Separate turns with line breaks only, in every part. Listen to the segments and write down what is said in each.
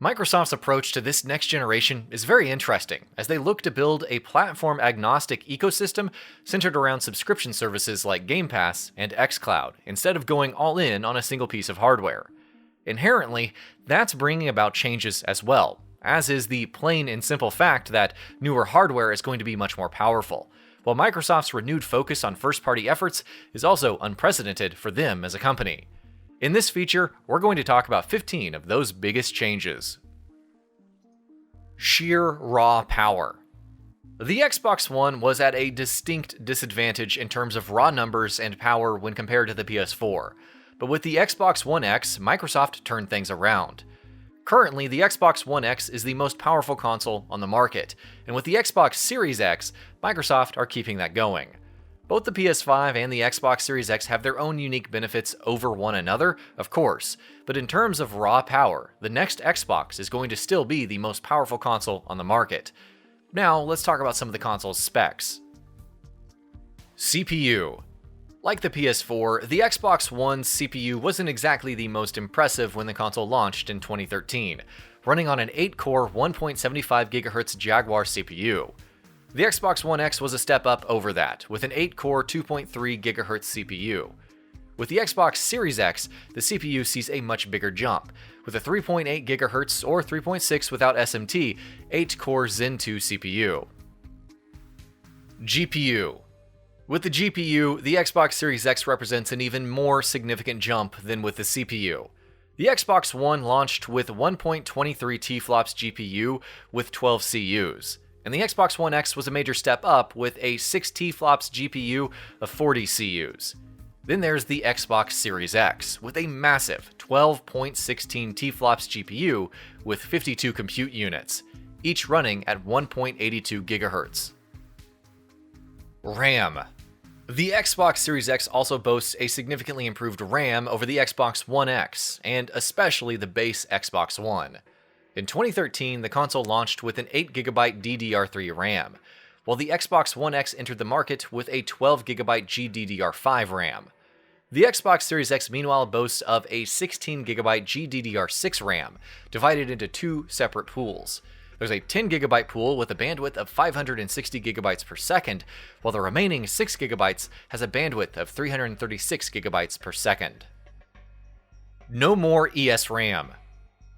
Microsoft's approach to this next generation is very interesting, as they look to build a platform-agnostic ecosystem centered around subscription services like Game Pass and xCloud, instead of going all in on a single piece of hardware. Inherently, that's bringing about changes as well, as is the plain and simple fact that newer hardware is going to be much more powerful, while Microsoft's renewed focus on first-party efforts is also unprecedented for them as a company. In this feature, we're going to talk about 15 of those biggest changes. Sheer raw power. The Xbox One was at a distinct disadvantage in terms of raw numbers and power when compared to the PS4, but with the Xbox One X, Microsoft turned things around. Currently, the Xbox One X is the most powerful console on the market, and with the Xbox Series X, Microsoft are keeping that going. Both the PS5 and the Xbox Series X have their own unique benefits over one another, of course, but in terms of raw power, the next Xbox is going to still be the most powerful console on the market. Now, let's talk about some of the console's specs. CPU. Like the PS4, the Xbox One's CPU wasn't exactly the most impressive when the console launched in 2013, running on an 8-core 1.75 GHz Jaguar CPU. The Xbox One X was a step up over that, with an 8-core 2.3 GHz CPU. With the Xbox Series X, the CPU sees a much bigger jump, with a 3.8 GHz or 3.6 without SMT, 8-core Zen 2 CPU. GPU. With the GPU, the Xbox Series X represents an even more significant jump than with the CPU. The Xbox One launched with 1.23 teraflops GPU with 12 CUs. And the Xbox One X was a major step up with a 6 teraflops GPU of 40 CUs. Then there's the Xbox Series X, with a massive 12.16 teraflops GPU with 52 compute units, each running at 1.82 GHz. RAM. The Xbox Series X also boasts a significantly improved RAM over the Xbox One X, and especially the base Xbox One. In 2013, the console launched with an 8GB DDR3 RAM, while the Xbox One X entered the market with a 12GB GDDR5 RAM. The Xbox Series X meanwhile boasts of a 16GB GDDR6 RAM, divided into two separate pools. There's a 10GB pool with a bandwidth of 560GB per second, while the remaining 6GB has a bandwidth of 336GB per second. No more ESRAM.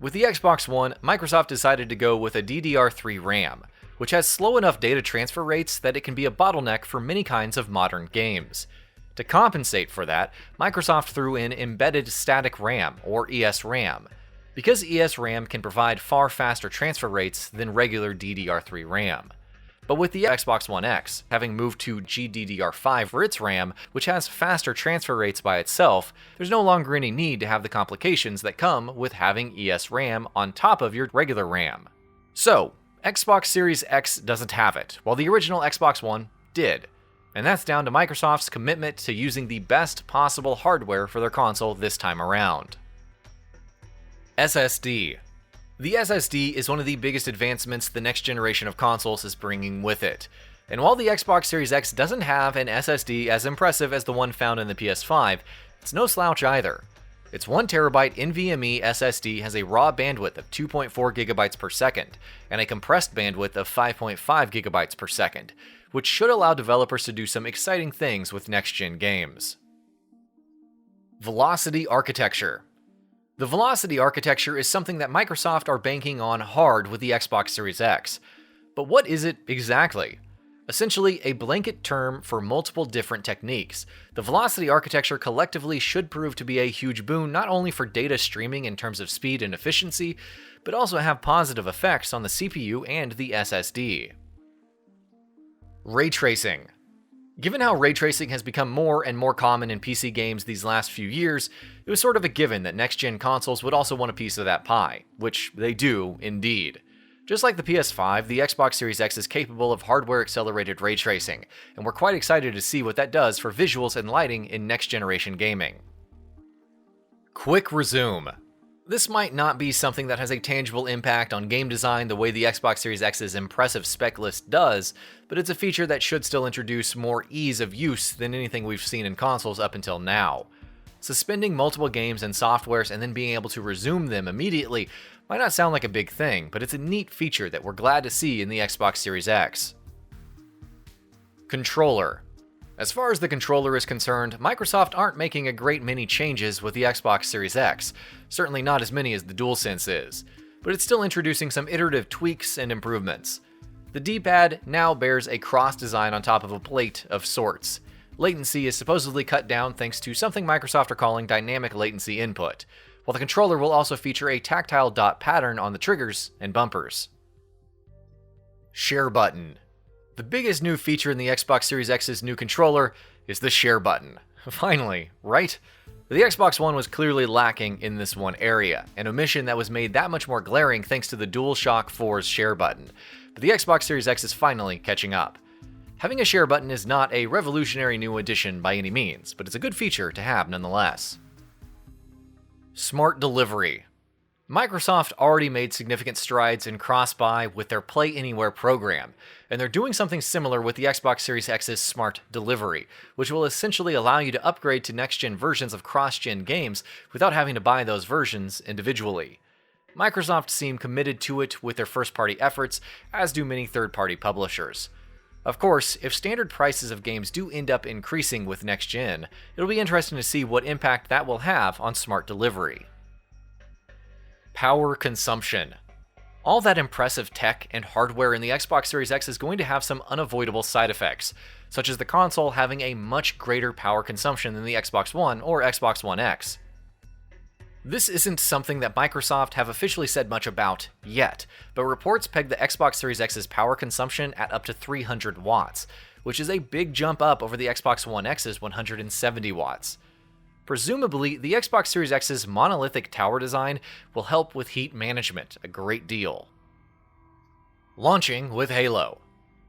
With the Xbox One, Microsoft decided to go with a DDR3 RAM, which has slow enough data transfer rates that it can be a bottleneck for many kinds of modern games. To compensate for that, Microsoft threw in Embedded Static RAM, or ESRAM, because ESRAM can provide far faster transfer rates than regular DDR3 RAM. But with the Xbox One X having moved to GDDR5 for its RAM, which has faster transfer rates by itself, there's no longer any need to have the complications that come with having ESRAM on top of your regular RAM. So, Xbox Series X doesn't have it, while the original Xbox One did. And that's down to Microsoft's commitment to using the best possible hardware for their console this time around. SSD. The SSD is one of the biggest advancements the next generation of consoles is bringing with it. And while the Xbox Series X doesn't have an SSD as impressive as the one found in the PS5, it's no slouch either. Its 1TB NVMe SSD has a raw bandwidth of 2.4 GB per second, and a compressed bandwidth of 5.5 GB per second, which should allow developers to do some exciting things with next-gen games. Velocity architecture. The Velocity architecture is something that Microsoft are banking on hard with the Xbox Series X. But what is it exactly? Essentially, a blanket term for multiple different techniques. The Velocity architecture collectively should prove to be a huge boon not only for data streaming in terms of speed and efficiency, but also have positive effects on the CPU and the SSD. Ray tracing. Given how ray tracing has become more and more common in PC games these last few years, it was sort of a given that next-gen consoles would also want a piece of that pie, which they do indeed. Just like the PS5, the Xbox Series X is capable of hardware-accelerated ray tracing, and we're quite excited to see what that does for visuals and lighting in next-generation gaming. Quick Resume. This might not be something that has a tangible impact on game design the way the Xbox Series X's impressive spec list does, but it's a feature that should still introduce more ease of use than anything we've seen in consoles up until now. Suspending multiple games and softwares and then being able to resume them immediately might not sound like a big thing, but it's a neat feature that we're glad to see in the Xbox Series X. Controller. As far as the controller is concerned, Microsoft aren't making a great many changes with the Xbox Series X, certainly not as many as the DualSense is, but it's still introducing some iterative tweaks and improvements. The D-pad now bears a cross design on top of a plate of sorts. Latency is supposedly cut down thanks to something Microsoft are calling dynamic latency input, while the controller will also feature a tactile dot pattern on the triggers and bumpers. Share button. The biggest new feature in the Xbox Series X's new controller is the share button. Finally, right? The Xbox One was clearly lacking in this one area, an omission that was made that much more glaring thanks to the DualShock 4's share button, but the Xbox Series X is finally catching up. Having a share button is not a revolutionary new addition by any means, but it's a good feature to have nonetheless. Smart delivery. Microsoft already made significant strides in cross-buy with their Play Anywhere program, and they're doing something similar with the Xbox Series X's Smart Delivery, which will essentially allow you to upgrade to next-gen versions of cross-gen games without having to buy those versions individually. Microsoft seem committed to it with their first-party efforts, as do many third-party publishers. Of course, if standard prices of games do end up increasing with next-gen, it'll be interesting to see what impact that will have on Smart Delivery. Power consumption. All that impressive tech and hardware in the Xbox Series X is going to have some unavoidable side effects, such as the console having a much greater power consumption than the Xbox One or Xbox One X. This isn't something that Microsoft have officially said much about yet, but reports peg the Xbox Series X's power consumption at up to 300 watts, which is a big jump up over the Xbox One X's 170 watts. Presumably, the Xbox Series X's monolithic tower design will help with heat management a great deal. Launching with Halo.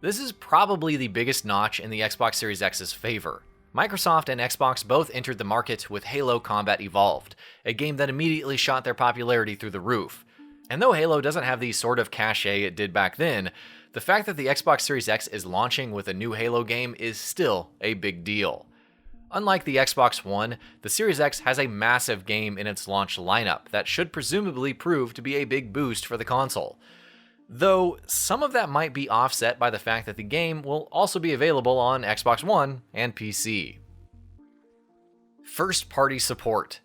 This is probably the biggest notch in the Xbox Series X's favor. Microsoft and Xbox both entered the market with Halo Combat Evolved, a game that immediately shot their popularity through the roof. And though Halo doesn't have the sort of cachet it did back then, the fact that the Xbox Series X is launching with a new Halo game is still a big deal. Unlike the Xbox One, the Series X has a massive game in its launch lineup that should presumably prove to be a big boost for the console. Though some of that might be offset by the fact that the game will also be available on Xbox One and PC. First-party support.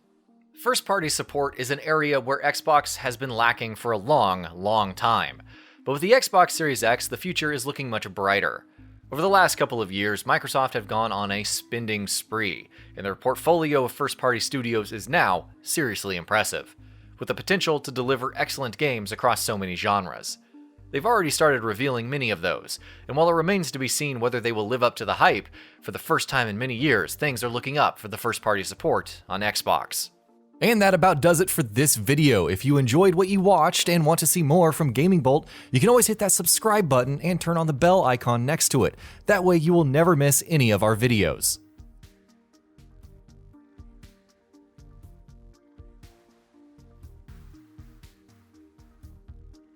First-party support is an area where Xbox has been lacking for a long time. But with the Xbox Series X, the future is looking much brighter. Over the last couple of years, Microsoft have gone on a spending spree, and their portfolio of first-party studios is now seriously impressive, with the potential to deliver excellent games across so many genres. They've already started revealing many of those, and while it remains to be seen whether they will live up to the hype, for the first time in many years, things are looking up for the first-party support on Xbox. And that about does it for this video. If you enjoyed what you watched and want to see more from GamingBolt, you can always hit that subscribe button and turn on the bell icon next to it. That way you will never miss any of our videos.